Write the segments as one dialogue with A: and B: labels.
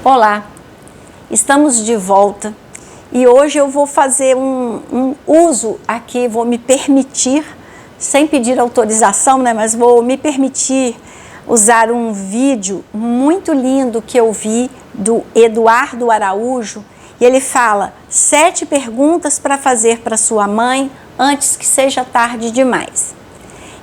A: Olá, estamos de volta e hoje eu vou fazer um uso aqui, vou me permitir, sem pedir autorização, né, mas vou me permitir usar um vídeo muito lindo que eu vi do Eduardo Araújo e ele fala 7 perguntas para fazer para sua mãe antes que seja tarde demais.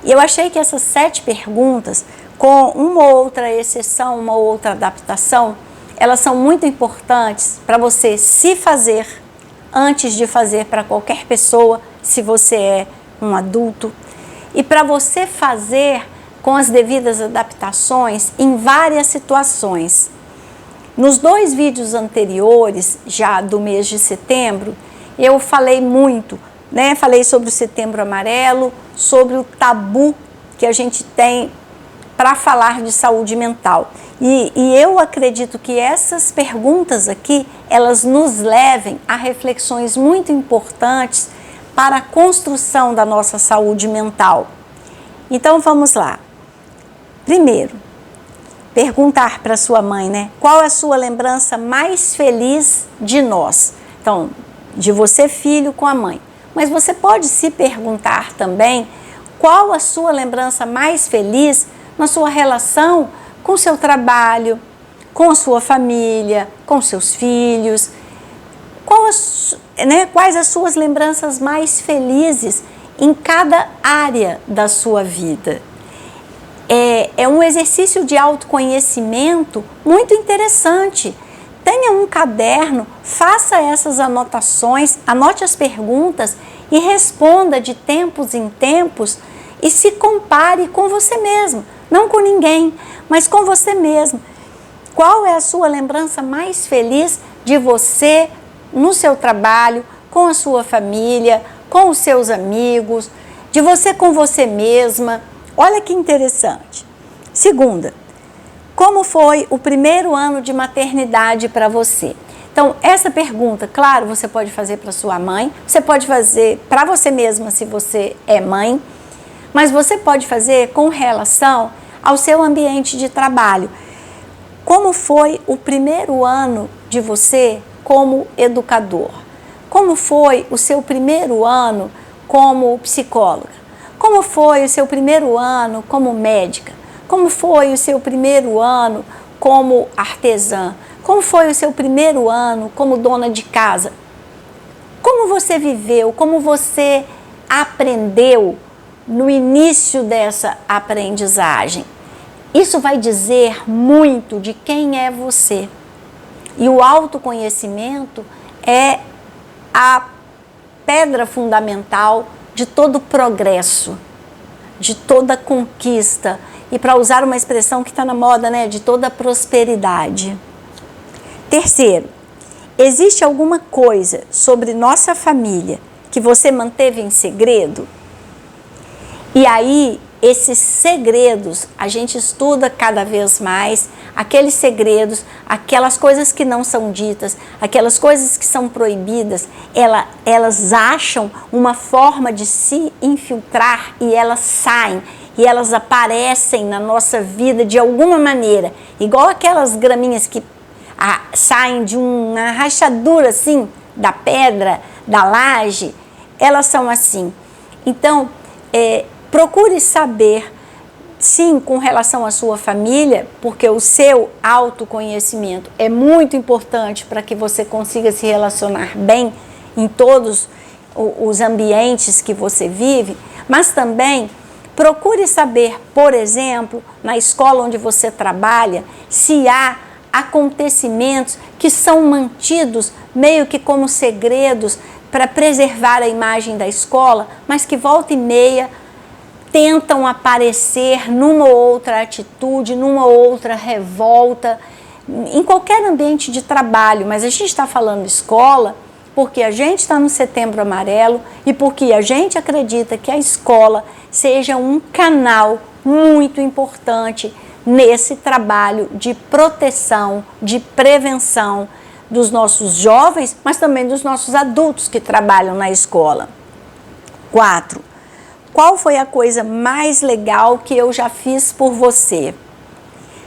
A: E eu achei que essas 7 perguntas, com uma outra exceção, uma outra adaptação, elas são muito importantes para você se fazer antes de fazer para qualquer pessoa, se você é um adulto, e para você fazer com as devidas adaptações em várias situações. Nos 2 vídeos anteriores, já do mês de setembro, eu falei muito, né? Falei sobre o Setembro Amarelo, sobre o tabu que a gente tem para falar de saúde mental. E eu acredito que essas perguntas aqui, elas nos levem a reflexões muito importantes para a construção da nossa saúde mental. Então vamos lá. Primeiro, perguntar para sua mãe, né? Qual é a sua lembrança mais feliz de nós? Então, de você filho com a mãe. Mas você pode se perguntar também qual a sua lembrança mais feliz na sua relação com o seu trabalho, com a sua família, com seus filhos. Quais as suas lembranças mais felizes em cada área da sua vida? É um exercício de autoconhecimento muito interessante. Tenha um caderno, faça essas anotações, anote as perguntas e responda de tempos em tempos e se compare com você mesmo, não com ninguém, mas com você mesmo. Qual é a sua lembrança mais feliz de você no seu trabalho, com a sua família, com os seus amigos, de você com você mesma? Olha que interessante. Segunda, como foi o primeiro ano de maternidade para você? Então, essa pergunta, claro, você pode fazer para sua mãe, você pode fazer para você mesma se você é mãe, mas você pode fazer com relação ao seu ambiente de trabalho. Como foi o primeiro ano de você como educador? Como foi o seu primeiro ano como psicóloga? Como foi o seu primeiro ano como médica? Como foi o seu primeiro ano como artesã? Como foi o seu primeiro ano como dona de casa? Como você viveu? Como você aprendeu no início dessa aprendizagem? Isso vai dizer muito de quem é você. E o autoconhecimento é a pedra fundamental de todo progresso, de toda conquista. E para usar uma expressão que está na moda, né, de toda prosperidade. Terceiro, existe alguma coisa sobre nossa família que você manteve em segredo? E aí, esses segredos, a gente estuda cada vez mais, aqueles segredos, aquelas coisas que não são ditas, aquelas coisas que são proibidas, elas acham uma forma de se infiltrar e elas saem. E elas aparecem na nossa vida de alguma maneira, igual aquelas graminhas que saem de uma rachadura assim, da pedra, da laje, elas são assim. Então, procure saber, sim, com relação à sua família, porque o seu autoconhecimento é muito importante para que você consiga se relacionar bem em todos os ambientes que você vive, mas também procure saber, por exemplo, na escola onde você trabalha, se há acontecimentos que são mantidos meio que como segredos para preservar a imagem da escola, mas que volta e meia tentam aparecer numa outra atitude, numa outra revolta, em qualquer ambiente de trabalho. Mas a gente está falando escola porque a gente está no Setembro Amarelo e porque a gente acredita que a escola seja um canal muito importante nesse trabalho de proteção, de prevenção dos nossos jovens, mas também dos nossos adultos que trabalham na escola. 4. Qual foi a coisa mais legal que eu já fiz por você?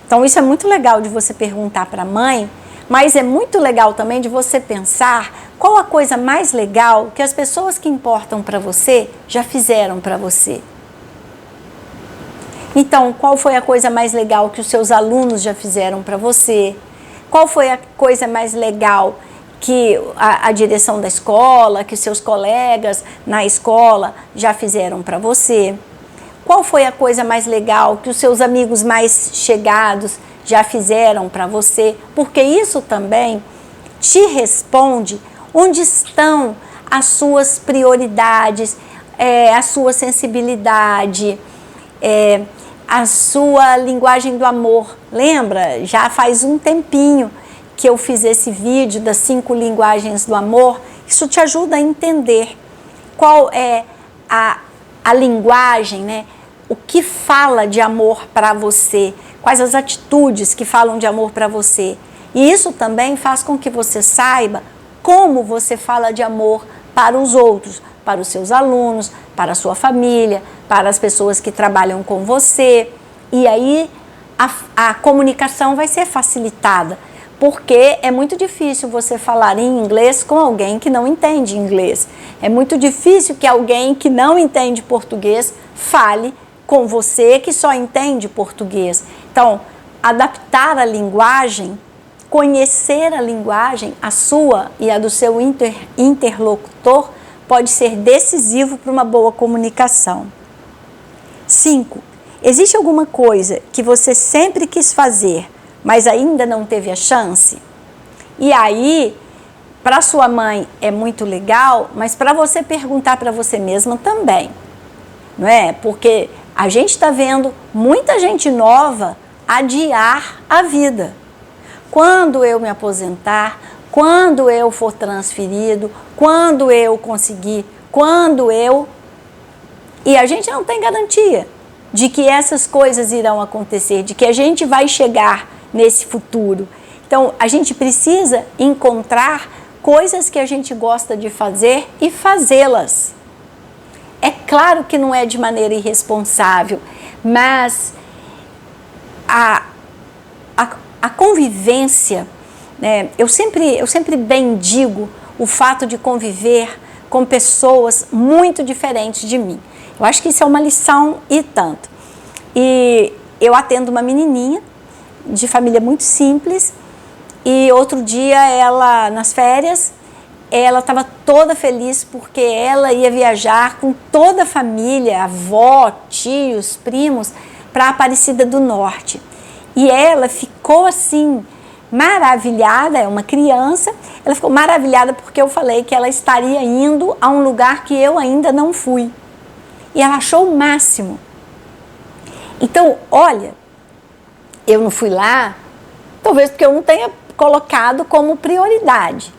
A: Então isso é muito legal de você perguntar para a mãe, Mas é muito legal também de você pensar qual a coisa mais legal que as pessoas que importam para você já fizeram para você. Então, qual foi a coisa mais legal que os seus alunos já fizeram para você? Qual foi a coisa mais legal que a direção da escola, que seus colegas na escola já fizeram para você? Qual foi a coisa mais legal que os seus amigos mais chegados já fizeram para você? Porque isso também te responde onde estão as suas prioridades, a sua sensibilidade, a sua linguagem do amor. Lembra? Já faz um tempinho que eu fiz esse vídeo das 5 linguagens do amor. Isso te ajuda a entender qual é a linguagem, né? O que fala de amor para você, quais as atitudes que falam de amor para você. E isso também faz com que você saiba como você fala de amor para os outros, para os seus alunos, para a sua família, para as pessoas que trabalham com você. E aí a comunicação vai ser facilitada, porque é muito difícil você falar em inglês com alguém que não entende inglês. É muito difícil que alguém que não entende português fale com você que só entende português. Então, adaptar a linguagem, conhecer a linguagem, a sua e a do seu interlocutor, pode ser decisivo para uma boa comunicação. 5. Existe alguma coisa que você sempre quis fazer, mas ainda não teve a chance? E aí, para sua mãe é muito legal, mas para você perguntar para você mesma também, não é? Porque a gente está vendo muita gente nova adiar a vida. Quando eu me aposentar, quando eu for transferido, quando eu conseguir, quando eu... E a gente não tem garantia de que essas coisas irão acontecer, de que a gente vai chegar nesse futuro. Então, a gente precisa encontrar coisas que a gente gosta de fazer e fazê-las. É claro que não é de maneira irresponsável, mas a convivência, né, eu sempre bendigo o fato de conviver com pessoas muito diferentes de mim. Eu acho que isso é uma lição e tanto. E eu atendo uma menininha de família muito simples e outro dia ela, nas férias, ela estava toda feliz porque ela ia viajar com toda a família, avó, tios, primos, para Aparecida do Norte. E ela ficou assim, maravilhada, é uma criança, ela ficou maravilhada porque eu falei que ela estaria indo a um lugar que eu ainda não fui. E ela achou o máximo. Então, olha, eu não fui lá, talvez porque eu não tenha colocado como prioridade,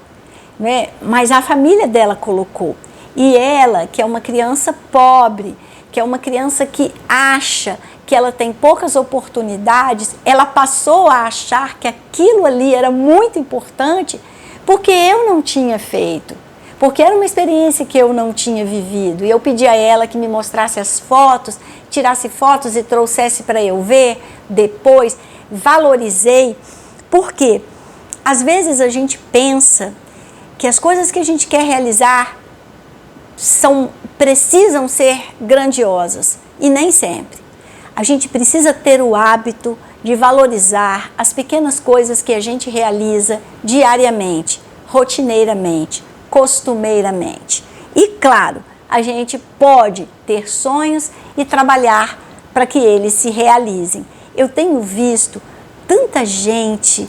A: né? Mas a família dela colocou. E ela, que é uma criança pobre, que é uma criança que acha que ela tem poucas oportunidades, ela passou a achar que aquilo ali era muito importante porque eu não tinha feito, porque era uma experiência que eu não tinha vivido. E eu pedi a ela que me mostrasse as fotos, tirasse fotos e trouxesse para eu ver depois. Valorizei, porque às vezes a gente pensa que as coisas que a gente quer realizar precisam ser grandiosas, e nem sempre. A gente precisa ter o hábito de valorizar as pequenas coisas que a gente realiza diariamente, rotineiramente, costumeiramente. E claro, a gente pode ter sonhos e trabalhar para que eles se realizem. Eu tenho visto tanta gente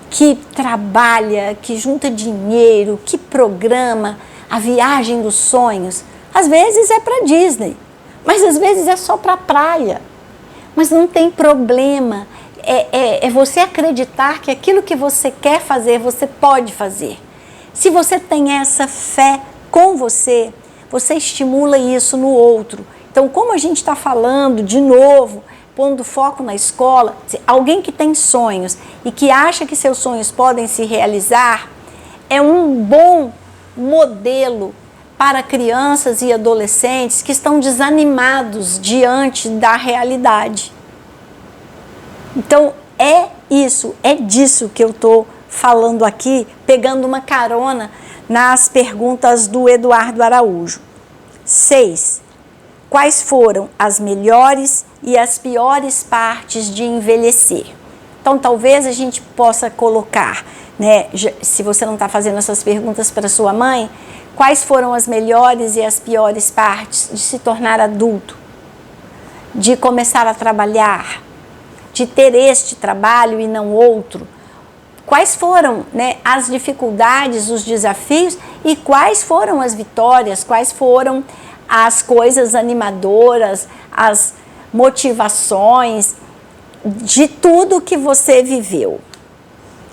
A: que trabalha, que junta dinheiro, que programa a viagem dos sonhos. Às vezes é para Disney, mas às vezes é só para a praia. Mas não tem problema, é você acreditar que aquilo que você quer fazer, você pode fazer. Se você tem essa fé com você, você estimula isso no outro. Então, como a gente está falando de novo, pondo foco na escola, alguém que tem sonhos e que acha que seus sonhos podem se realizar, é um bom modelo para crianças e adolescentes que estão desanimados diante da realidade. Então, é disso que eu estou falando aqui, pegando uma carona nas perguntas do Eduardo Araújo. 6. Quais foram as melhores e as piores partes de envelhecer? Então, talvez a gente possa colocar, né, se você não está fazendo essas perguntas para sua mãe, quais foram as melhores e as piores partes de se tornar adulto, de começar a trabalhar, de ter este trabalho e não outro? Quais foram, né, as dificuldades, os desafios e quais foram as vitórias, quais foram as coisas animadoras, as motivações de tudo que você viveu?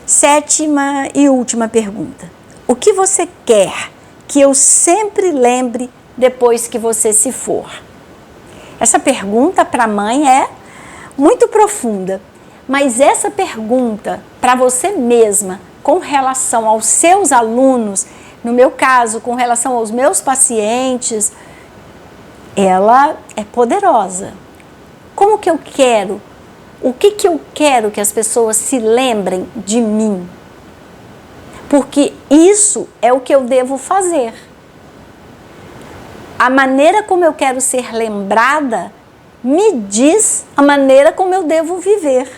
A: 7ª e última pergunta. O que você quer que eu sempre lembre depois que você se for? Essa pergunta para a mãe é muito profunda, mas essa pergunta para você mesma, com relação aos seus alunos, no meu caso, com relação aos meus pacientes, ela é poderosa. Como que eu quero? O que eu quero que as pessoas se lembrem de mim? Porque isso é o que eu devo fazer. A maneira como eu quero ser lembrada me diz a maneira como eu devo viver,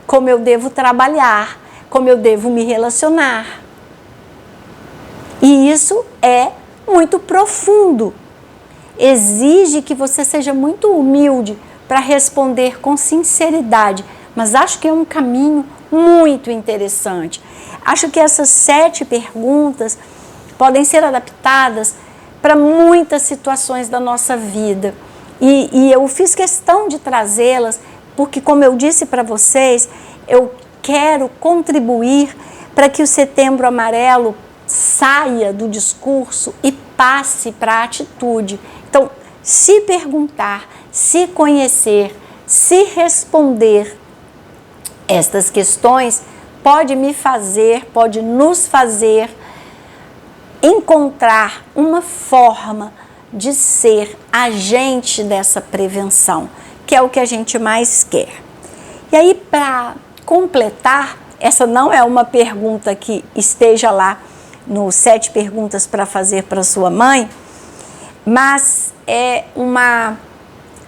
A: como eu devo trabalhar, como eu devo me relacionar. E isso é muito profundo. Exige que você seja muito humilde para responder com sinceridade, mas acho que é um caminho muito interessante. Acho que essas 7 perguntas podem ser adaptadas para muitas situações da nossa vida. E eu fiz questão de trazê-las, porque, como eu disse para vocês, eu quero contribuir para que o Setembro Amarelo saia do discurso e passe para a atitude. Então, se perguntar, se conhecer, se responder estas questões, pode nos fazer encontrar uma forma de ser agente dessa prevenção, que é o que a gente mais quer. E aí, para completar, essa não é uma pergunta que esteja lá no 7 perguntas para fazer para sua mãe, mas é uma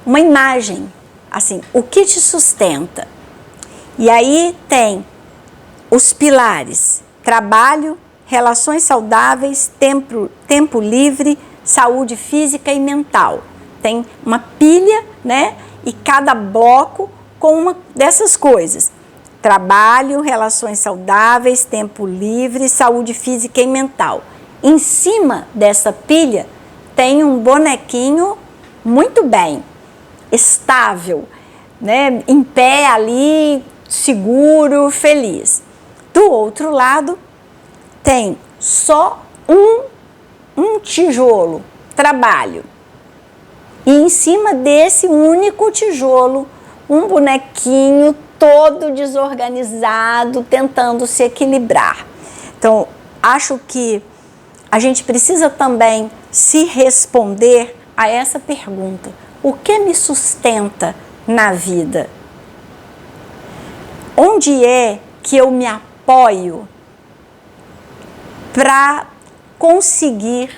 A: imagem, assim, o que te sustenta? E aí tem os pilares: trabalho, relações saudáveis, tempo livre, saúde física e mental. Tem uma pilha, né? E cada bloco com uma dessas coisas: trabalho, relações saudáveis, tempo livre, saúde física e mental. Em cima dessa pilha tem um bonequinho muito bem, estável, né? Em pé ali, seguro, feliz. Do outro lado tem só um tijolo, trabalho. E em cima desse único tijolo, um bonequinho todo desorganizado, tentando se equilibrar. Então, acho que a gente precisa também se responder a essa pergunta: o que me sustenta na vida? Onde é que eu me apoio para conseguir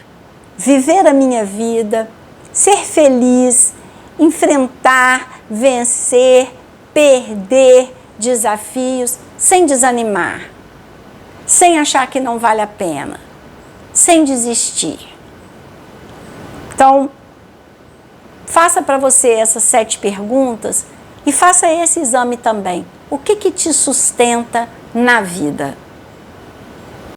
A: viver a minha vida, ser feliz, enfrentar, vencer, perder desafios sem desanimar, sem achar que não vale a pena, sem desistir? Então, faça para você essas 7 perguntas e faça esse exame também. O que te sustenta na vida?